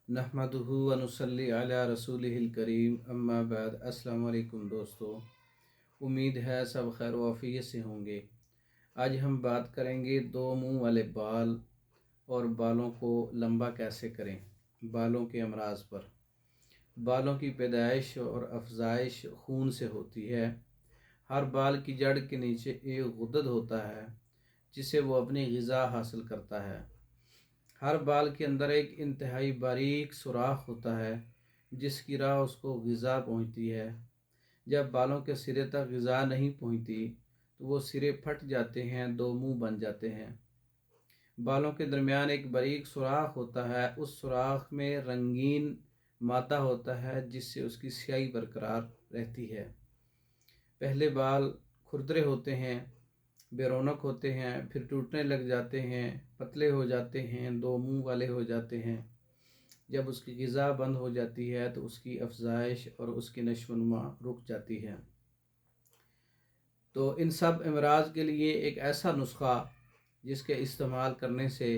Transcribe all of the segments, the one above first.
नहमदुहु व नुसल्ली अला रसूलिहिल करीम अम्मा बाद। अस्सलाम वालेकुम दोस्तों, उम्मीद है सब खैर व आफियत से होंगे। आज हम बात करेंगे दो मुंह वाले बाल और बालों को लंबा कैसे करें, बालों के अमराज पर। बालों की पैदाइश और अफजाइश खून से होती है। हर बाल की जड़ के नीचे एक गुद्दद होता है जिससे वो अपनी ग़िज़ा हासिल करता है। हर बाल के अंदर एक इंतहाई बारीक सुराख होता है जिसकी राह उसको ग़िज़ा पहुंचती है। जब बालों के सिरे तक ग़िज़ा नहीं पहुंचती तो वो सिरे फट जाते हैं, दो मुंह बन जाते हैं। बालों के दरमियान एक बारीक सुराख होता है, उस सुराख में रंगीन मादा होता है जिससे उसकी स्याही बरकरार रहती है। पहले बाल खुरदरे होते हैं, बेरौनक होते हैं, फिर टूटने लग जाते हैं, पतले हो जाते हैं, दो मुंह वाले हो जाते हैं। जब उसकी ग़िज़ा बंद हो जाती है तो उसकी अफजाइश और उसकी नशोनुमा रुक जाती है। तो इन सब अमराज के लिए एक ऐसा नुस्खा जिसके इस्तेमाल करने से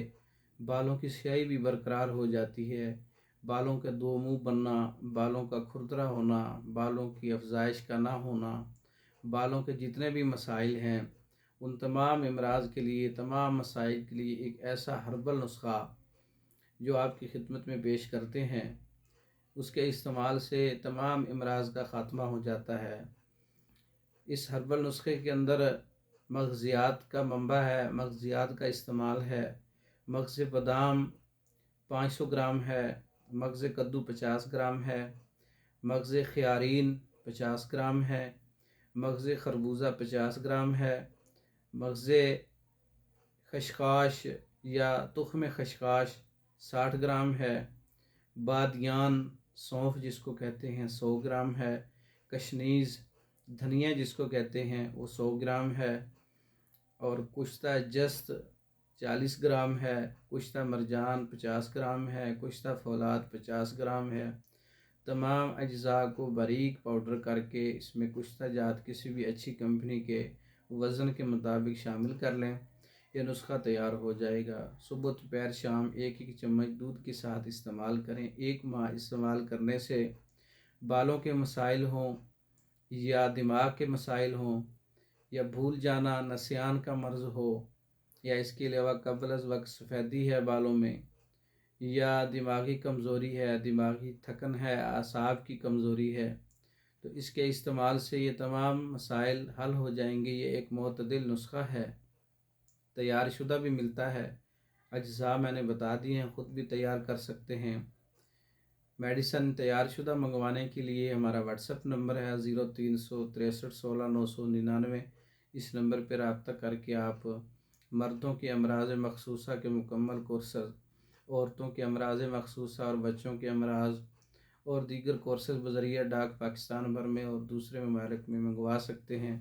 बालों की स्याही भी बरकरार हो जाती है, बालों के दो मुंह बनना, बालों का खुरदरा होना, बालों की अफजाइश का ना होना, बालों के जितने भी मसाइल हैं उन तमाम अमराज के लिए, तमाम मसाइल के लिए एक ऐसा हर्बल नुस्खा जो आपकी खिदमत में पेश करते हैं। उसके इस्तेमाल से तमाम अमराज का ख़ात्मा हो जाता है। इस हर्बल नुस्खे के अंदर मग़ज़ियात का मंबा है, मग़ज़ियात का इस्तेमाल है। मग़ज़ बादाम 500 ग्राम है, मग़ज़ कद्दू 50 ग्राम है, मग़ज़ ख़ियारीन 50 ग्राम है, मग़ज़ खरबूजा 50 ग्राम है, मग़ज़ खशखाश या तुख़्म खशखाश 60 ग्राम है, बादियान सौंफ जिसको कहते हैं 100 ग्राम है, कशनीज़ धनिया जिसको कहते हैं वो 100 ग्राम है, और कुश्ता जस्त 40 ग्राम है, कुश्ता मरजान 50 ग्राम है, कुश्ता फौलाद 50 ग्राम है। तमाम अज्ज़ा को बारीक पाउडर करके इसमें कुश्ता जात किसी भी अच्छी कंपनी के वज़न के मुताबिक शामिल कर लें। यह नुस्खा तैयार हो जाएगा। सुबह दोपहर शाम एक एक चम्मच दूध के साथ इस्तेमाल करें। 1 माह इस्तेमाल करने से बालों के मसाइल हों या दिमाग के मसाइल हों या भूल जाना, नसियान का मर्ज़ हो, या इसके अलावा कबल अज़ वक्त सफ़ेदी है बालों में, या दिमागी कमज़ोरी है, दिमागी थकन है, आसाब की कमज़ोरी है, तो इसके इस्तेमाल से ये तमाम मसाइल हल हो जाएंगे। ये एक मोतदिल नुस्खा है, तैयार शुदा भी मिलता है। अज्ज़ा मैंने बता दिए हैं, ख़ुद भी तैयार कर सकते हैं। मेडिसन तैयार शुदा मंगवाने के लिए हमारा व्हाट्सएप नंबर है 036316 999। इस नंबर पर रब्ता करके आप मर्दों के अमराज़ मखसूसा के मुकम्मल कोर्सेज़, औरतों के अमराज़ मखसूसा और बच्चों के अमराज़ और दीगर कोर्सेज़ बज़रिया डाक पाकिस्तान भर में और दूसरे ममालिक में मंगवा सकते हैं।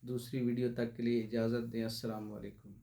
दूसरी वीडियो तक के लिए इजाज़त दें। अस्सलाम वालेकुम।